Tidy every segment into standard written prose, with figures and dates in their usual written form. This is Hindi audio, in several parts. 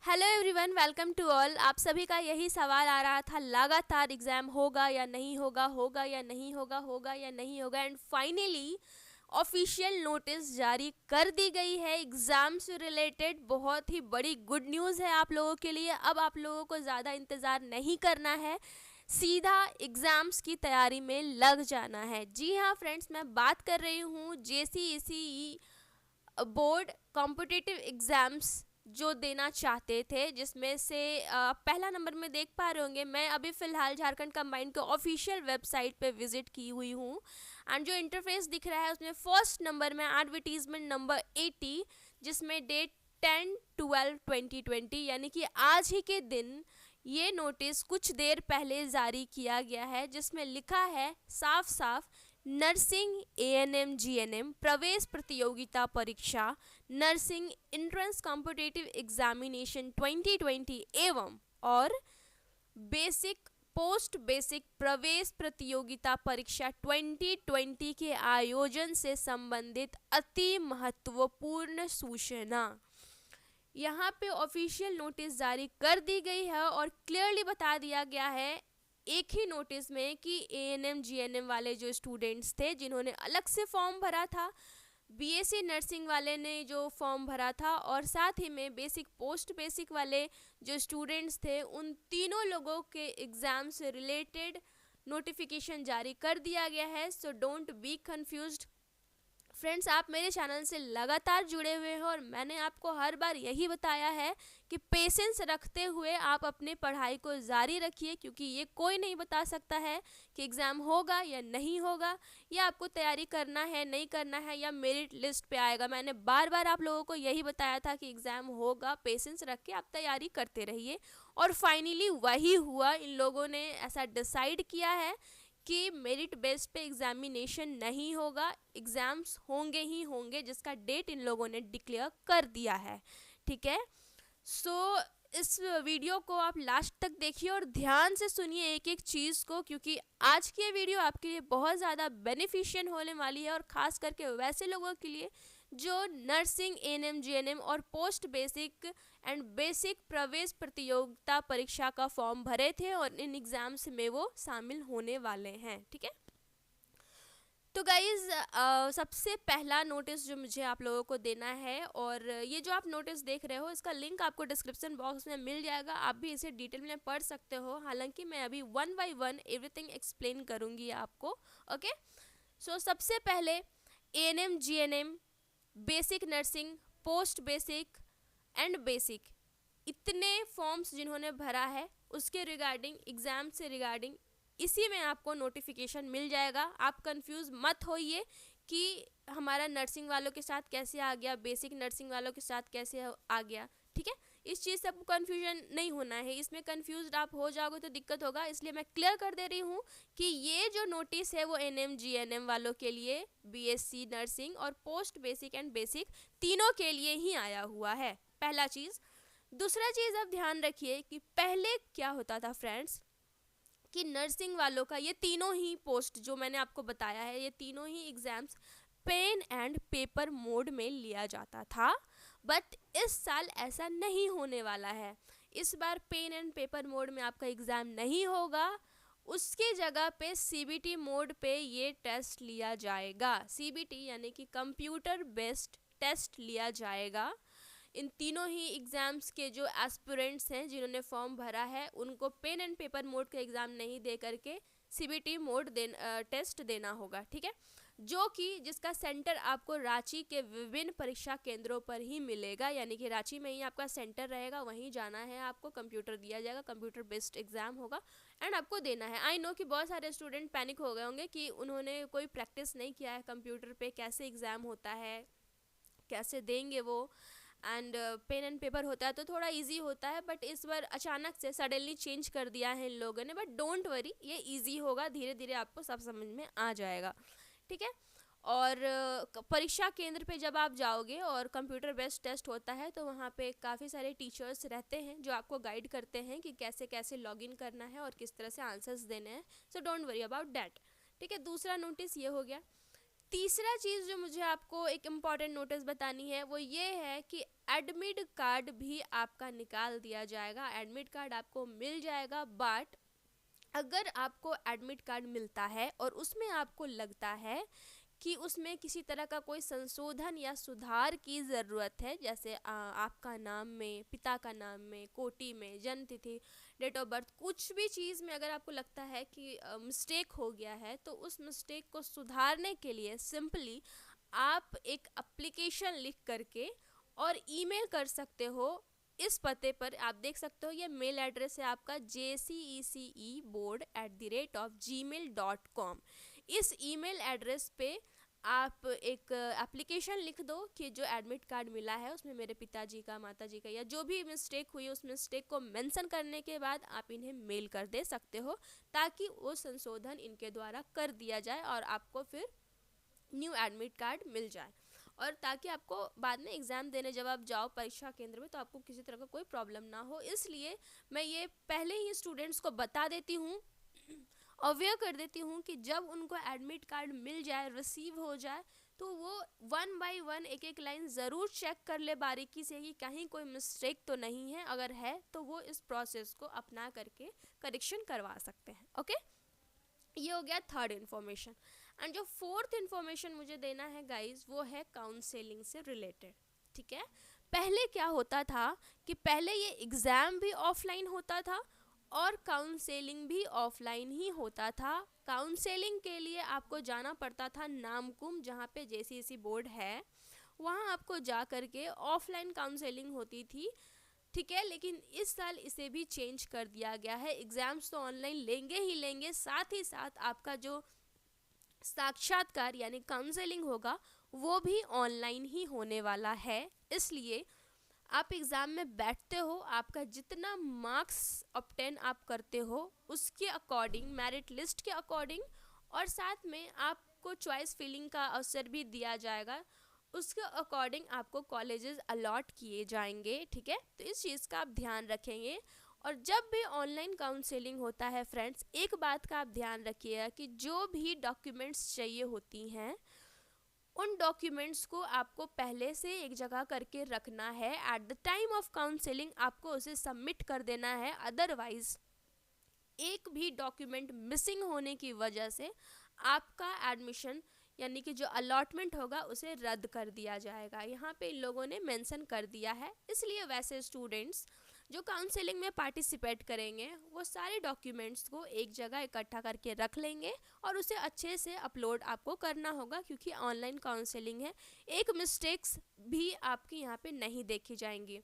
Hello everyone, welcome to all. आप सभी का यही सवाल आ रहा था, लगातार एग्ज़ाम होगा या नहीं होगा, होगा या नहीं होगा, होगा या नहीं होगा, एंड फाइनली ऑफिशियल नोटिस जारी कर दी गई है एग्ज़ाम से रिलेटेड। बहुत ही बड़ी गुड न्यूज़ है आप लोगों के लिए। अब आप लोगों को ज़्यादा इंतज़ार नहीं करना है, सीधा एग्ज़ाम्स की तैयारी में लग जाना है। जी हाँ फ्रेंड्स, मैं बात कर रही हूँ JCEC बोर्ड कॉम्पिटिटिव एग्ज़ाम्स जो देना चाहते थे, जिसमें से पहला नंबर में देख पा रहे होंगे। मैं अभी फ़िलहाल झारखंड कंबाइंड के ऑफिशियल वेबसाइट पे विज़िट की हुई हूँ, एंड जो इंटरफेस दिख रहा है उसमें फर्स्ट नंबर में एडवर्टीज़मेंट नंबर 80, जिसमें डेट 10/12/2020 यानी कि आज ही के दिन ये नोटिस कुछ देर पहले जारी किया गया है, जिसमें लिखा है साफ साफ, नर्सिंग ANM GNM प्रवेश प्रतियोगिता परीक्षा, नर्सिंग एंट्रेंस कॉम्पिटिटिव एग्जामिनेशन 2020 एवं और बेसिक पोस्ट बेसिक प्रवेश प्रतियोगिता परीक्षा 2020 के आयोजन से संबंधित अति महत्वपूर्ण सूचना यहाँ पे ऑफिशियल नोटिस जारी कर दी गई है और क्लियरली बता दिया गया है एक ही नोटिस में कि ANM GNM वाले जो स्टूडेंट्स थे, जिन्होंने अलग से फॉर्म भरा था, BSc नर्सिंग वाले ने जो फॉर्म भरा था, और साथ ही में बेसिक पोस्ट बेसिक वाले जो स्टूडेंट्स थे, उन तीनों लोगों के एग्ज़ाम से रिलेटेड नोटिफिकेशन जारी कर दिया गया है। So don't be confused friends. आप मेरे चैनल से लगातार जुड़े हुए हैं और मैंने आपको हर बार यही बताया है कि पेशेंस रखते हुए आप अपनी पढ़ाई को जारी रखिए, क्योंकि ये कोई नहीं बता सकता है कि एग्ज़ाम होगा या नहीं होगा, या आपको तैयारी करना है नहीं करना है, या मेरिट लिस्ट पे आएगा। मैंने बार बार आप लोगों को यही बताया था कि एग्ज़ाम होगा, पेशेंस रख के आप तैयारी करते रहिए, और फाइनली वही हुआ। इन लोगों ने ऐसा डिसाइड किया है कि मेरिट बेस पे एग्जामिनेशन नहीं होगा, एग्ज़ाम्स होंगे ही होंगे, जिसका डेट इन लोगों ने डिक्लेयर कर दिया है। ठीक है, सो इस वीडियो को आप लास्ट तक देखिए और ध्यान से सुनिए एक एक चीज़ को, क्योंकि आज की ये वीडियो आपके लिए बहुत ज़्यादा बेनिफिशियल होने वाली है, और ख़ास करके वैसे लोगों के लिए जो नर्सिंग ANM GNM और पोस्ट बेसिक एंड बेसिक प्रवेश प्रतियोगिता परीक्षा का फॉर्म भरे थे और इन एग्ज़ाम्स में वो शामिल होने वाले हैं। ठीक है, तो गाइज़ सबसे पहला नोटिस जो मुझे आप लोगों को देना है, और ये जो आप नोटिस देख रहे हो, इसका लिंक आपको डिस्क्रिप्शन बॉक्स में मिल जाएगा। आप भी इसे डिटेल में पढ़ सकते हो, हालांकि मैं अभी one by one everything explain करूँगी आपको। ओके, सो सबसे पहले ANM GNM basic nursing, post basic and basic, इतने फॉर्म्स जिन्होंने भरा है, उसके रिगार्डिंग एग्ज़ाम से रिगार्डिंग इसी में आपको नोटिफिकेशन मिल जाएगा। आप कंफ्यूज मत होइए कि हमारा नर्सिंग वालों के साथ कैसे आ गया, बेसिक नर्सिंग वालों के साथ कैसे आ गया। ठीक है, इस चीज़ से आपको कन्फ्यूजन नहीं होना है। इसमें कंफ्यूज आप हो जाओगे तो दिक्कत होगा, इसलिए मैं क्लियर कर दे रही हूँ कि ये जो नोटिस है वो ANM GNM वालों के लिए, BSc नर्सिंग और पोस्ट बेसिक एंड बेसिक तीनों के लिए ही आया हुआ है, पहला चीज़। दूसरा चीज़ आप ध्यान रखिए कि पहले क्या होता था फ्रेंड्स, कि नर्सिंग वालों का ये तीनों ही पोस्ट जो मैंने आपको बताया है, ये तीनों ही exams pen and paper mode में लिया जाता था, बट इस साल ऐसा नहीं होने वाला है। इस बार पेन एंड पेपर मोड में आपका एग्ज़ाम नहीं होगा, उसकी जगह पे CBT मोड पे ये टेस्ट लिया जाएगा। CBT यानी कि कंप्यूटर बेस्ड टेस्ट लिया जाएगा। इन तीनों ही एग्ज़ाम्स के जो एस्पिरेंट्स हैं, जिन्होंने फॉर्म भरा है, उनको पेन एंड पेपर मोड का एग्ज़ाम नहीं दे करके CBT मोड टेस्ट देना होगा। ठीक है, जो कि जिसका सेंटर आपको रांची के विभिन्न परीक्षा केंद्रों पर ही मिलेगा, यानी कि रांची में ही आपका सेंटर रहेगा, वहीं जाना है आपको, कंप्यूटर दिया जाएगा, कंप्यूटर बेस्ड एग्ज़ाम होगा एंड आपको देना है। आई नो कि बहुत सारे स्टूडेंट पैनिक हो गए होंगे कि उन्होंने कोई प्रैक्टिस नहीं किया है कंप्यूटर पे, कैसे एग्ज़ाम होता है, कैसे देंगे वो, एंड पेन एंड पेपर होता है तो थोड़ा इजी होता है, बट इस बार अचानक से सडनली चेंज कर दिया है इन लोगों ने। बट डोंट वरी, ये इजी होगा, धीरे धीरे आपको सब समझ में आ जाएगा। ठीक है, और परीक्षा केंद्र पे जब आप जाओगे और कंप्यूटर बेस्ड टेस्ट होता है, तो वहाँ पे काफ़ी सारे टीचर्स रहते हैं जो आपको गाइड करते हैं कि कैसे कैसे लॉगिन करना है और किस तरह से आंसर्स देने हैं। So don't worry about that. ठीक है, दूसरा नोटिस ये हो गया। तीसरा चीज़ जो मुझे आपको एक इम्पॉर्टेंट नोटिस बतानी है वो ये है कि एडमिट कार्ड भी आपका निकाल दिया जाएगा, एडमिट कार्ड आपको मिल जाएगा। बट अगर आपको एडमिट कार्ड मिलता है और उसमें आपको लगता है कि उसमें किसी तरह का कोई संशोधन या सुधार की ज़रूरत है, जैसे आपका नाम में, पिता का नाम में, कोटि में, जन्म तिथि, डेट ऑफ बर्थ, कुछ भी चीज़ में अगर आपको लगता है कि मिस्टेक हो गया है, तो उस मिस्टेक को सुधारने के लिए सिंपली आप एक एप्लीकेशन लिख करके और ईमेल कर सकते हो इस पते पर। आप देख सकते हो ये मेल एड्रेस है आपका jcece@gmail.com। इस ईमेल एड्रेस पे आप एक एप्लीकेशन लिख दो कि जो एडमिट कार्ड मिला है उसमें मेरे पिताजी का, माताजी का, या जो भी मिस्टेक हुई उस मिस्टेक को मेंशन करने के बाद आप इन्हें मेल कर दे सकते हो, ताकि वो संशोधन इनके द्वारा कर दिया जाए और आपको फिर न्यू एडमिट कार्ड मिल जाए, और ताकि आपको बाद में एग्ज़ाम देने जब आप जाओ परीक्षा केंद्र में तो आपको किसी तरह का कोई प्रॉब्लम ना हो। इसलिए मैं ये पहले ही स्टूडेंट्स को बता देती हूँ, अवेयर कर देती हूँ कि जब उनको एडमिट कार्ड मिल जाए, रिसीव हो जाए, तो वो 1 बाय 1 एक एक लाइन ज़रूर चेक कर ले बारीकी से कि कहीं कोई मिस्टेक तो नहीं है। अगर है तो वो इस प्रोसेस को अपना करके करेक्शन करवा सकते हैं। ओके, ये हो गया थर्ड इन्फॉर्मेशन। एंड जो फोर्थ इन्फॉर्मेशन मुझे देना है गाइज, वो है काउंसलिंग से रिलेटेड। ठीक है, पहले क्या होता था कि पहले ये एग्ज़ाम भी ऑफलाइन होता था और काउंसलिंग भी ऑफलाइन ही होता था। काउंसलिंग के लिए आपको जाना पड़ता था नामकुम, जहाँ पे जेसीसी बोर्ड है, वहाँ आपको जा कर के ऑफलाइन काउंसलिंग होती थी। ठीक है, लेकिन इस साल इसे भी चेंज कर दिया गया है। एग्ज़ाम्स तो ऑनलाइन लेंगे ही लेंगे, साथ ही साथ आपका जो साक्षात्कार यानी काउंसलिंग होगा वो भी ऑनलाइन ही होने वाला है। इसलिए आप एग्ज़ाम में बैठते हो, आपका जितना मार्क्स ऑब्टेन आप करते हो उसके अकॉर्डिंग, मेरिट लिस्ट के अकॉर्डिंग, और साथ में आपको चॉइस फिलिंग का अवसर भी दिया जाएगा, उसके अकॉर्डिंग आपको कॉलेजेस अलॉट किए जाएंगे। ठीक है, तो इस चीज़ का आप ध्यान रखेंगे। और जब भी ऑनलाइन काउंसलिंग होता है फ्रेंड्स, एक बात का आप ध्यान रखिएगा कि जो भी डॉक्यूमेंट्स चाहिए होती हैं उन डॉक्यूमेंट्स को आपको पहले से एक जगह करके रखना है। At the time of counselling आपको उसे सबमिट कर देना है, अदरवाइज एक भी डॉक्यूमेंट मिसिंग होने की वजह से आपका एडमिशन यानी कि जो अलॉटमेंट होगा उसे रद्द कर दिया जाएगा। यहाँ पे इन लोगों ने मेंशन कर दिया है। इसलिए वैसे स्टूडेंट्स जो काउंसलिंग में पार्टिसिपेट करेंगे वो सारे डॉक्यूमेंट्स को एक जगह इकट्ठा करके रख लेंगे और उसे अच्छे से अपलोड आपको करना होगा, क्योंकि ऑनलाइन काउंसलिंग है। एक मिस्टेक्स भी आपकी यहाँ पे नहीं देखी जाएंगी।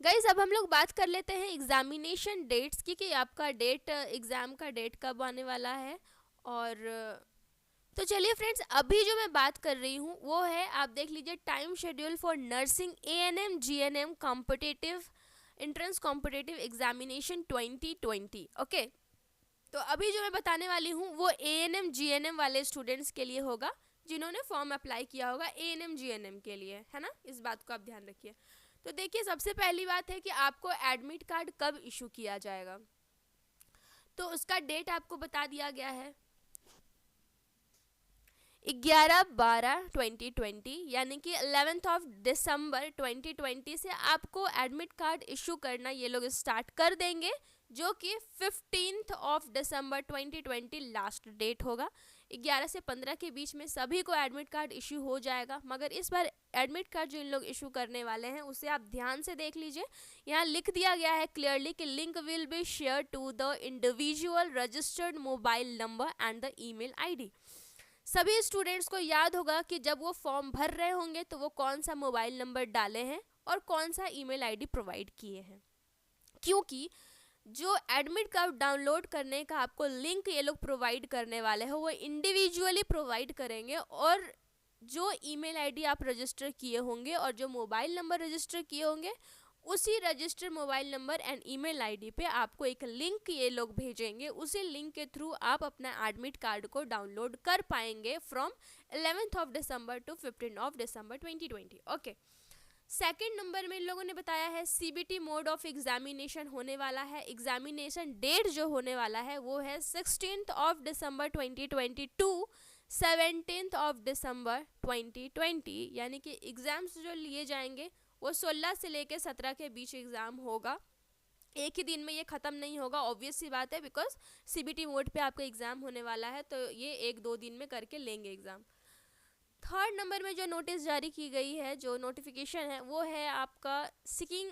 गाइज, अब हम लोग बात कर लेते हैं एग्जामिनेशन डेट्स की, कि आपका डेट, एग्ज़ाम का डेट कब आने वाला है। और तो चलिए फ्रेंड्स, अभी जो मैं बात कर रही हूँ वो है, आप देख लीजिए, time schedule for nursing ANM GNM competitive entrance competitive examination 2020। Okay, तो अभी जो मैं बताने वाली हूँ वो एएनएम जीएनएम वाले स्टूडेंट्स के लिए होगा, जिन्होंने फॉर्म अप्लाई किया होगा एएनएम जीएनएम के लिए, है ना। इस बात को आप ध्यान रखिए। तो देखिए, सबसे पहली बात है कि आपको एडमिट कार्ड कब इशू किया जाएगा, तो उसका डेट आपको बता दिया गया है 11/12/2020, यानी कि 11th ऑफ दिसंबर 2020 से आपको एडमिट कार्ड इशू करना ये लोग स्टार्ट कर देंगे, जो कि 15th of December 2020 last date होगा। 11 से 15 के बीच में सभी को एडमिट कार्ड इशू हो जाएगा। मगर इस बार एडमिट कार्ड जो इन लोग इशू करने वाले हैं उसे आप ध्यान से देख लीजिए। यहाँ लिख दिया गया है क्लियरली कि link will be share to the individual registered mobile number and the email ID. सभी स्टूडेंट्स को याद होगा कि जब वो फॉर्म भर रहे होंगे तो वो कौन सा मोबाइल नंबर डाले हैं और कौन सा ईमेल आईडी प्रोवाइड किए हैं, क्योंकि जो एडमिट कार्ड डाउनलोड करने का आपको लिंक ये लोग प्रोवाइड करने वाले हैं वो इंडिविजुअली प्रोवाइड करेंगे, और जो ईमेल आईडी आप रजिस्टर किए होंगे और जो मोबाइल नंबर रजिस्टर किए होंगे उसी register mobile number and email ID पे आपको एक लिंक ये लोग भेजेंगे। उसी लिंक के थ्रू आप अपना एडमिट कार्ड को डाउनलोड कर पाएंगे from 11th of December to 15th of December 2020। Okay, second number में इन लोगों ने बताया है सीबीटी मोड ऑफ एग्जामिनेशन होने वाला है। एग्जामिनेशन डेट जो होने वाला है वो है 16th of December 2022 17 of December 2020, यानी कि एग्ज़ाम्स जो लिए जाएंगे वो 16 से लेकर 17 के बीच एग्ज़ाम होगा। एक ही दिन में ये ख़त्म नहीं होगा, ऑब्वियस सी बात है, बिकॉज सीबीटी मोड पे आपका एग्ज़ाम होने वाला है, तो ये 1-2 दिन में करके लेंगे एग्ज़ाम। थर्ड नंबर में जो नोटिस जारी की गई है, जो नोटिफिकेशन है, वो है आपका seeking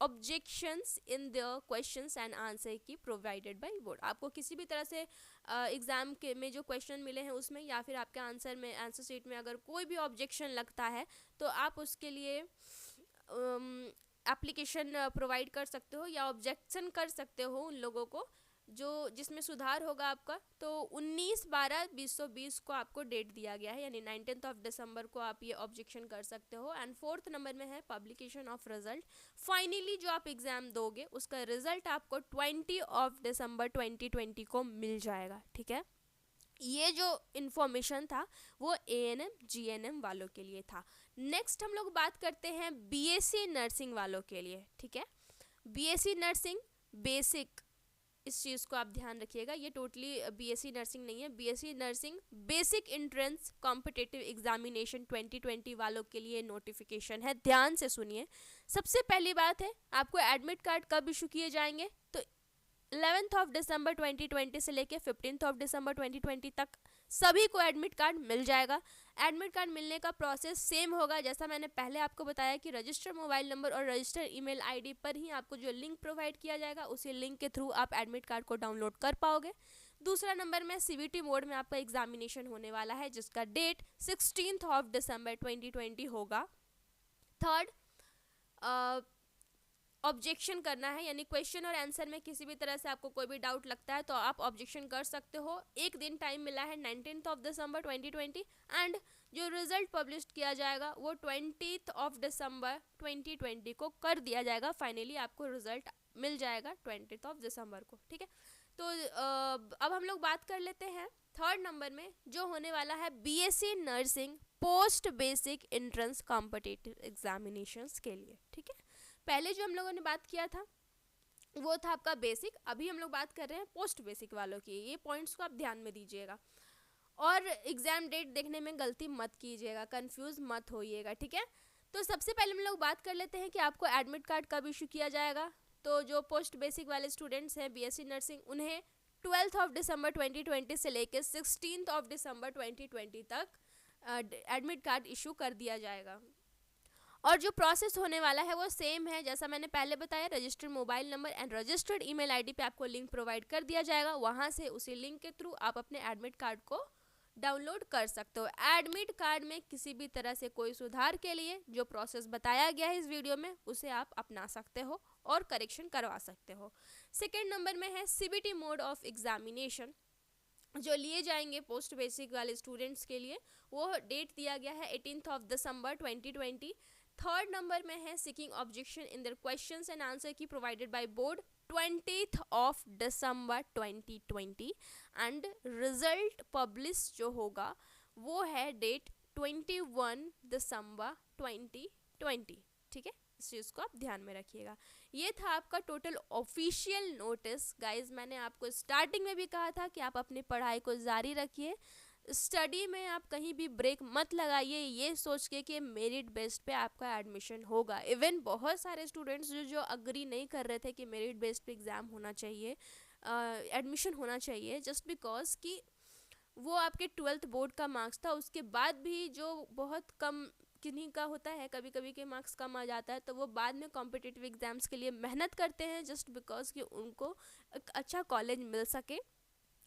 objections in the questions and answer key provided by board. आपको किसी भी तरह से एग्ज़ाम के में जो क्वेश्चन मिले हैं उसमें या फिर आपके आंसर शीट में अगर कोई भी ऑब्जेक्शन लगता है तो आप उसके लिए एप्लीकेशन प्रोवाइड कर सकते हो या ऑब्जेक्शन कर सकते हो उन लोगों को जो जिसमें सुधार होगा आपका। तो 19/12/2020 को आपको डेट दिया गया है, यानी 19 ऑफ दिसंबर को आप ये ऑब्जेक्शन कर सकते हो। एंड फोर्थ नंबर में है पब्लिकेशन ऑफ रिजल्ट। फाइनली जो आप एग्ज़ाम दोगे उसका रिजल्ट आपको 20 ऑफ दिसंबर 2020 को मिल जाएगा, ठीक है। ये जो इन्फॉर्मेशन था वो एएनएम जीएनएम वालों के लिए था। नेक्स्ट हम लोग बात करते हैं बीएससी नर्सिंग वालों के लिए, ठीक है। बीएससी नर्सिंग बेसिक, इस चीज़ को आप ध्यान रखिएगा, ये टोटली बीएससी नर्सिंग नहीं है। BSc nursing basic entrance competitive examination 2020 वालों के लिए नोटिफिकेशन है, ध्यान से सुनिए। सबसे पहली बात है, आपको एडमिट कार्ड कब इशू किए जाएंगे, तो 11 ऑफ दिसंबर 2020 से लेके 15 ऑफ दिसंबर 2020 तक सभी को एडमिट कार्ड मिल जाएगा। एडमिट कार्ड मिलने का प्रोसेस सेम होगा जैसा मैंने पहले आपको बताया कि रजिस्टर्ड मोबाइल नंबर और रजिस्टर्ड ईमेल आईडी पर ही आपको जो लिंक प्रोवाइड किया जाएगा उसी लिंक के थ्रू आप एडमिट कार्ड को डाउनलोड कर पाओगे। दूसरा नंबर में सीबीटी मोड में आपका एग्जामिनेशन होने वाला है जिसका डेट 16 ऑफ दिसंबर 2020 होगा। थर्ड, ऑब्जेक्शन करना है, यानी क्वेश्चन और आंसर में किसी भी तरह से आपको कोई भी डाउट लगता है तो आप ऑब्जेक्शन कर सकते हो। एक दिन टाइम मिला है 19 ऑफ दिसंबर 2020 एंड जो रिजल्ट पब्लिश किया जाएगा वो 20 ऑफ दिसंबर 2020 को कर दिया जाएगा। फाइनली आपको रिजल्ट मिल जाएगा 20 ऑफ दिसंबर को, ठीक है। तो अब हम लोग बात कर लेते हैं थर्ड नंबर में जो होने वाला है BSc nursing post basic entrance competitive examinations के लिए, ठीक है। पहले जो हम लोगों ने बात किया था वो था आपका बेसिक, अभी हम लोग बात कर रहे हैं पोस्ट बेसिक वालों की। ये पॉइंट्स को आप ध्यान में दीजिएगा और एग्ज़ाम डेट देखने में गलती मत कीजिएगा, कंफ्यूज मत होइएगा, ठीक है। तो सबसे पहले हम लोग बात कर लेते हैं कि आपको एडमिट कार्ड कब इशू किया जाएगा। तो जो पोस्ट बेसिक वाले स्टूडेंट्स हैं बीएससी नर्सिंग, उन्हें 12 ऑफ दिसंबर 2020 से लेकर 16 ऑफ दिसंबर 2020 तक एडमिट कार्ड इशू कर दिया जाएगा। और जो प्रोसेस होने वाला है वो सेम है जैसा मैंने पहले बताया, registered mobile number and registered email ID पे आपको लिंक प्रोवाइड कर दिया जाएगा। वहाँ से उसी लिंक के थ्रू आप अपने एडमिट कार्ड को डाउनलोड कर सकते हो। एडमिट कार्ड में किसी भी तरह से कोई सुधार के लिए जो प्रोसेस बताया गया है इस वीडियो में उसे आप अपना सकते हो और करेक्शन करवा सकते हो। सेकेंड नंबर में है सीबीटी मोड ऑफ एग्जामिनेशन जो लिए जाएंगे पोस्ट बेसिक वाले स्टूडेंट्स के लिए, वो डेट दिया गया है 18 ऑफ दिसंबर 2020। थर्ड नंबर में है seeking objection in their questions and answer key provided by board 20 of December 2020 and result publish जो होगा वो है डेट 21 दिसंबर 2020, ठीक है। इस चीज़ को आप ध्यान में रखिएगा। ये था आपका टोटल ऑफिशियल नोटिस। गाइज मैंने आपको स्टार्टिंग में भी कहा था कि आप अपनी पढ़ाई को जारी रखिए, स्टडी में आप कहीं भी ब्रेक मत लगाइए ये सोच के कि मेरिट बेस्ड पे आपका एडमिशन होगा। इवन बहुत सारे स्टूडेंट्स जो अग्री नहीं कर रहे थे कि मेरिट बेस्ड पे एग्ज़ाम होना चाहिए, एडमिशन होना चाहिए, जस्ट बिकॉज कि वो आपके 12th बोर्ड का मार्क्स था, उसके बाद भी जो बहुत कम किन्हीं का होता है, कभी कभी के मार्क्स कम आ जाता है तो वो बाद में कॉम्पिटिटिव एग्ज़ाम्स के लिए मेहनत करते हैं जस्ट बिकॉज कि उनको एक अच्छा कॉलेज मिल सके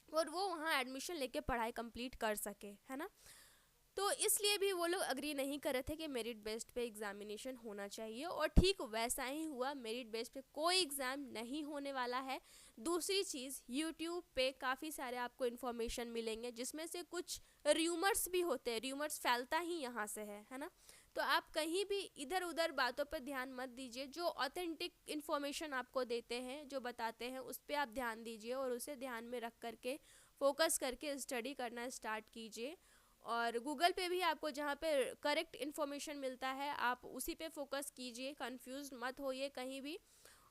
और वो वहाँ एडमिशन लेके पढ़ाई कंप्लीट कर सके, है ना। तो इसलिए भी वो लोग अग्री नहीं कर रहे थे कि मेरिट बेस्ड पे एग्जामिनेशन होना चाहिए और ठीक वैसा ही हुआ। मेरिट बेस्ड पे कोई एग्ज़ाम नहीं होने वाला है। दूसरी चीज़, यूट्यूब पे काफ़ी सारे आपको इन्फॉर्मेशन मिलेंगे जिसमें से कुछ र्यूमर्स भी होते हैं, र्यूमर्स फैलता ही यहाँ से है ना। तो आप कहीं भी इधर उधर बातों पर ध्यान मत दीजिए, जो ऑथेंटिक इन्फॉर्मेशन आपको देते हैं, जो बताते हैं उस पर आप ध्यान दीजिए और उसे ध्यान में रख करके फोकस करके स्टडी करना स्टार्ट कीजिए। और गूगल पे भी आपको जहाँ पे करेक्ट इन्फॉर्मेशन मिलता है आप उसी पे फोकस कीजिए, कंफ्यूज मत होइए कहीं भी।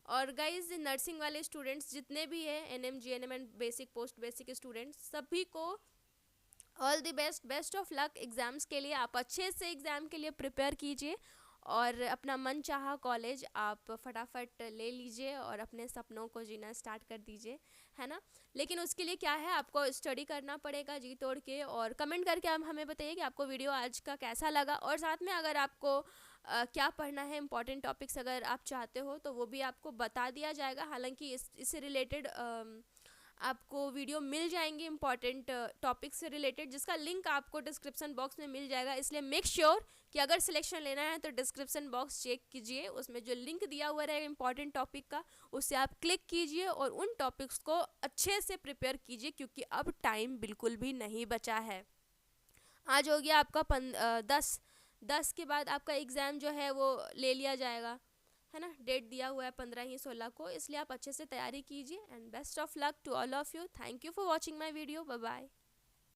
और गाइज नर्सिंग वाले स्टूडेंट्स जितने भी हैं, ANM GNM and basic post basic students, सभी को all the best, best of luck exams के लिए। आप अच्छे से एग्ज़ाम के लिए प्रिपेयर कीजिए और अपना मन चाहा कॉलेज आप फटाफट ले लीजिए और अपने सपनों को जीना स्टार्ट कर दीजिए, है ना। लेकिन उसके लिए क्या है, आपको स्टडी करना पड़ेगा जी तोड़ के। और कमेंट करके आप हमें बताइए कि आपको वीडियो आज का कैसा लगा, और साथ में अगर आपको क्या पढ़ना है, इंपॉर्टेंट टॉपिक्स अगर आप चाहते हो तो वो भी आपको बता दिया जाएगा। हालांकि इससे रिलेटेड आपको वीडियो मिल जाएंगे इंपॉर्टेंट टॉपिक से रिलेटेड, जिसका लिंक आपको डिस्क्रिप्शन बॉक्स में मिल जाएगा। इसलिए मेक श्योर कि अगर सिलेक्शन लेना है तो डिस्क्रिप्शन बॉक्स चेक कीजिए, उसमें जो लिंक दिया हुआ रहेगा इंपॉर्टेंट टॉपिक का, उससे आप क्लिक कीजिए और उन टॉपिक्स को अच्छे से प्रिपेयर कीजिए, क्योंकि अब टाइम बिल्कुल भी नहीं बचा है। आज हो गया आपका 10 के बाद आपका एग्ज़ाम जो है वो ले लिया जाएगा, है ना। डेट दिया हुआ है 15 ही 16 को, इसलिए आप अच्छे से तैयारी कीजिए। And best of luck to all of you. Thank you for watching my video. Bye bye.